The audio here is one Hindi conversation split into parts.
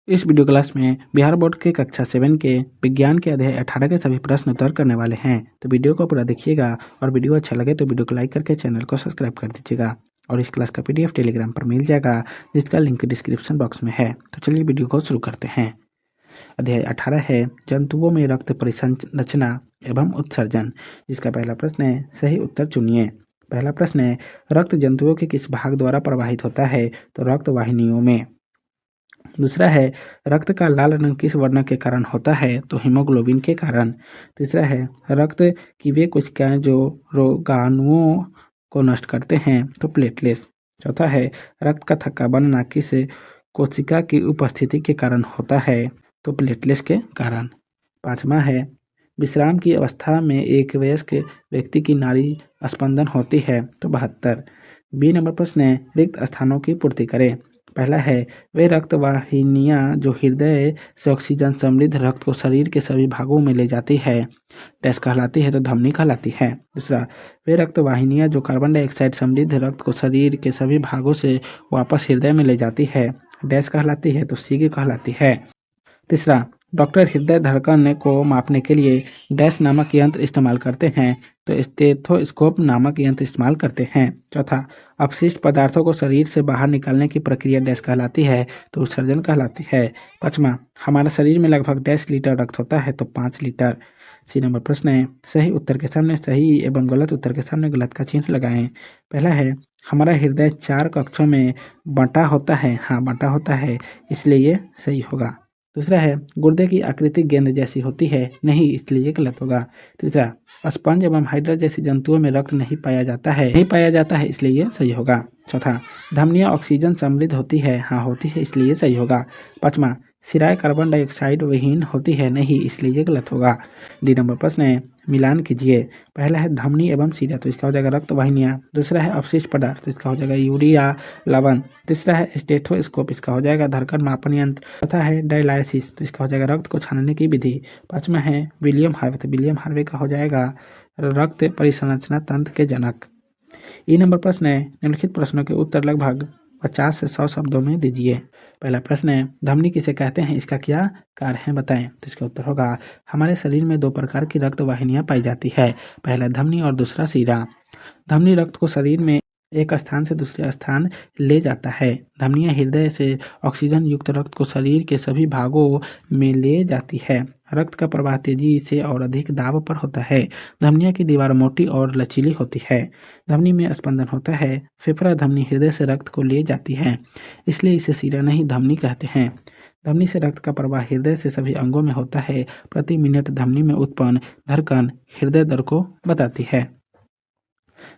इस वीडियो क्लास में बिहार बोर्ड के कक्षा 7 के विज्ञान के अध्याय 18 के सभी प्रश्न उत्तर करने वाले हैं। तो वीडियो को पूरा देखिएगा और वीडियो अच्छा लगे तो वीडियो को लाइक करके चैनल को सब्सक्राइब कर दीजिएगा। और इस क्लास का PDF टेलीग्राम पर मिल जाएगा, जिसका लिंक डिस्क्रिप्शन बॉक्स में है। तो चलिए वीडियो को शुरू करते हैं। अध्याय 18 है जंतुओं में रक्त परिसंरचना एवं उत्सर्जन, जिसका पहला प्रश्न है सही उत्तर चुनिए। पहला प्रश्न है रक्त जंतुओं के किस भाग द्वारा प्रवाहित होता है? तो रक्त वाहिनियों में। दूसरा है रक्त का लाल रंग किस वर्ण के कारण होता है? तो हीमोग्लोबिन के कारण। तीसरा है रक्त की वे कोशिकाएं जो रोगाणुओं को नष्ट करते हैं? तो प्लेटलेट्स। चौथा है रक्त का थक्का बनना किस कोशिका की उपस्थिति के कारण होता है? तो प्लेटलेट्स के कारण। पांचवा है विश्राम की अवस्था में एक वयस्क व्यक्ति की नाड़ी स्पंदन होती है? तो 72। बी नंबर प्रश्न है रिक्त स्थानों की पूर्ति करें। पहला है वे रक्त वाहिनियां जो हृदय से ऑक्सीजन समृद्ध रक्त को शरीर के सभी भागों में ले जाती है, डैश कहलाती है? तो धमनी कहलाती है। दूसरा वे रक्त वाहिनियां जो कार्बन डाइऑक्साइड समृद्ध रक्त को शरीर के सभी भागों से वापस हृदय में ले जाती है, डैश कहलाती है? तो सीगे कहलाती है। तीसरा डॉक्टर हृदय धड़कन को मापने के लिए डैश नामक यंत्र इस्तेमाल करते हैं? तो स्टेथोस्कोप नामक यंत्र इस्तेमाल करते हैं। चौथा अपशिष्ट पदार्थों को शरीर से बाहर निकालने की प्रक्रिया डैश कहलाती है? तो उत्सर्जन कहलाती है। पाँचवा हमारे शरीर में लगभग डैश लीटर रक्त होता है? तो 5 लीटर। सी नंबर प्रश्न है सही उत्तर के सामने सही एवं गलत उत्तर के सामने गलत का चिन्ह लगाएं। पहला है हमारा हृदय 4 कक्षों में बंटा होता है। हाँ, बंटा होता है, इसलिए ये सही होगा। दूसरा है गुर्दे की आकृति गेंद जैसी होती है? नहीं, इसलिए ये गलत होगा। तीसरा स्पंज एवं हाइड्रा जैसी जंतुओं में रक्त नहीं पाया जाता है, इसलिए ये सही होगा। चौथा धमनियां ऑक्सीजन समृद्ध होती है? हाँ, होती है, इसलिए ये सही होगा। पांचवा सिराएं कार्बन डाइऑक्साइड विहीन होती है? नहीं, इसलिए ये गलत होगा। डी नंबर प्रश्न है मिलान कीजिए। पहला है धमनी एवं सिरा, तो इसका हो जाएगा रक्त वाहिनियां। दूसरा है अपशिष्ट पदार्थ, तो इसका हो जाएगा यूरिया लवण। तीसरा है स्टेथोस्कोप, इसका हो जाएगा धड़कन मापन यंत्र। चौथा है डायलाइसिस, तो इसका हो जाएगा रक्त को छानने की विधि। पांचवा है विलियम हार्वे, तो विलियम हार्वे का हो जाएगा रक्त परिसंरचना तंत्र के जनक। ई नंबर प्रश्न है निम्नलिखित प्रश्नों के उत्तर लगभग 50 से 100 शब्दों में दीजिए। पहला प्रश्न है धमनी किसे कहते हैं, इसका क्या कार्य है बताएं? तो इसका उत्तर होगा हमारे शरीर में 2 प्रकार की रक्त वाहिनियां पाई जाती है, पहला धमनी और दूसरा सिरा। धमनी रक्त को शरीर में एक स्थान से दूसरे स्थान ले जाता है। धमनियां हृदय से ऑक्सीजन युक्त रक्त को शरीर के सभी भागों में ले जाती है। रक्त का प्रवाह तेजी से और अधिक दाब पर होता है। धमनियों की दीवार मोटी और लचीली होती है। धमनी में स्पंदन होता है। फेफड़ा धमनी हृदय से रक्त को ले जाती है, इसलिए इसे सिरा नहीं धमनी कहते हैं। धमनी से रक्त का प्रवाह हृदय से सभी अंगों में होता है। प्रति मिनट धमनी में उत्पन्न धड़कन हृदय दर को बताती है।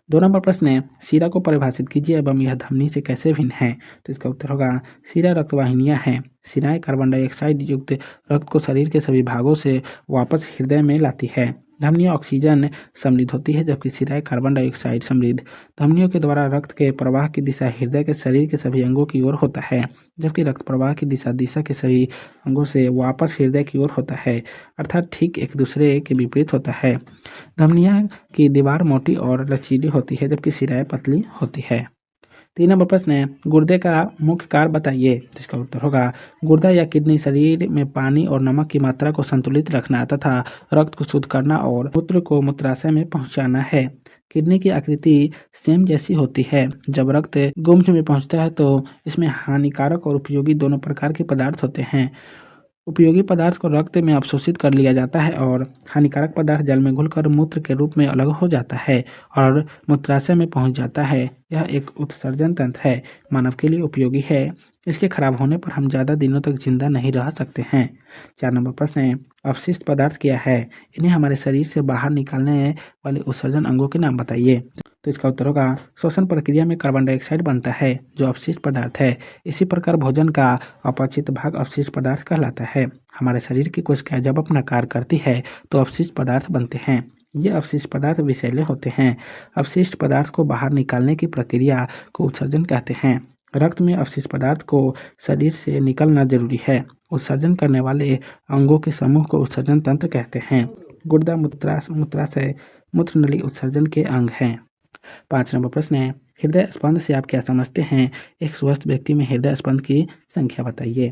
2 नंबर प्रश्न है सिरा को परिभाषित कीजिए एवं यह धमनी से कैसे भिन्न है? तो इसका उत्तर होगा सिरा रक्तवाहिनियां हैं। सिराएं कार्बन डाइऑक्साइड युक्त रक्त को शरीर के सभी भागों से वापस हृदय में लाती है। धमनियां ऑक्सीजन समृद्ध होती है, जबकि सिराएं कार्बन डाइऑक्साइड समृद्ध। धमनियों के द्वारा रक्त के प्रवाह की दिशा हृदय के शरीर के सभी अंगों की ओर होता है, जबकि रक्त प्रवाह की दिशा के सभी अंगों से वापस हृदय की ओर होता है, अर्थात ठीक एक दूसरे के विपरीत होता है। धमनियां की दीवार मोटी और लचीली होती है, जबकि सिराएं पतली होती है। 3 नंबर प्रश्न है गुर्दे का मुख्य कार्य बताइए। जिसका उत्तर होगा गुर्दा या किडनी शरीर में पानी और नमक की मात्रा को संतुलित रखना तथा रक्त को शुद्ध करना और मूत्र को मूत्राशय में पहुंचाना है। किडनी की आकृति सेम जैसी होती है। जब रक्त गुम्फ में पहुंचता है तो इसमें हानिकारक और उपयोगी दोनों प्रकार के पदार्थ होते हैं। उपयोगी पदार्थ को रक्त में अवशोषित कर लिया जाता है और हानिकारक पदार्थ जल में घुलकर मूत्र के रूप में अलग हो जाता है और मूत्राशय में पहुंच जाता है। यह एक उत्सर्जन तंत्र है, मानव के लिए उपयोगी है। इसके खराब होने पर हम ज़्यादा दिनों तक जिंदा नहीं रह सकते हैं। 4 नंबर प्रश्न है अपशिष्ट पदार्थ क्या है? इन्हें हमारे शरीर से बाहर निकालने वाले उत्सर्जन अंगों के नाम बताइए। तो इसका उत्तर होगा श्वसन प्रक्रिया में कार्बन डाइऑक्साइड बनता है, जो अपशिष्ट पदार्थ है। इसी प्रकार भोजन का अपचित भाग अपशिष्ट पदार्थ कहलाता है। हमारे शरीर की कोशिकाएं जब अपना कार्य करती है तो अपशिष्ट पदार्थ बनते हैं। ये अपशिष्ट पदार्थ विषैले होते हैं। अपशिष्ट पदार्थ को बाहर निकालने की प्रक्रिया को उत्सर्जन कहते हैं। रक्त में अपशिष्ट पदार्थ को शरीर से निकलना जरूरी है। उत्सर्जन करने वाले अंगों के समूह को उत्सर्जन तंत्र कहते हैं। गुर्दा मूत्राशय मूत्र नली उत्सर्जन के अंग हैं। 5 नंबर प्रश्न है हृदय स्पंद से आप क्या समझते हैं? एक स्वस्थ व्यक्ति में हृदय स्पंद की संख्या बताइए।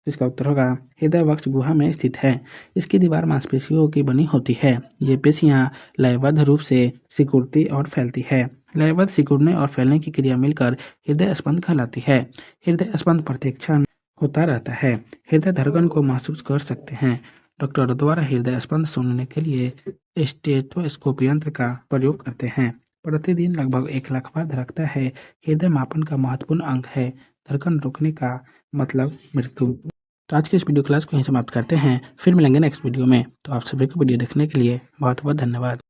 इसका उत्तर होगा हृदय वक्ष गुहा में स्थित है। इसकी दीवार मांसपेशियों की बनी होती है। ये पेशियां लयबद्ध रूप से सिकुड़ती और फैलती है। लयबद्ध सिकुड़ने और फैलने की क्रिया मिलकर हृदय स्पंद कहलाती है। हृदय स्पंद प्रत्येक क्षण होता रहता है। हृदय धड़कन को महसूस कर सकते हैं। डॉक्टरों द्वारा हृदय स्पंद सुनने के लिए स्टेथोस्कोप यंत्र का प्रयोग करते हैं। प्रतिदिन लगभग 1 लाख बार धड़कता है। हृदय मापन का महत्वपूर्ण अंग है। धड़कन रुकने का मतलब मृत्यु। तो आज के इस वीडियो क्लास को यहीं समाप्त करते हैं। फिर मिलेंगे नेक्स्ट वीडियो में। तो आप सभी को वीडियो देखने के लिए बहुत बहुत धन्यवाद।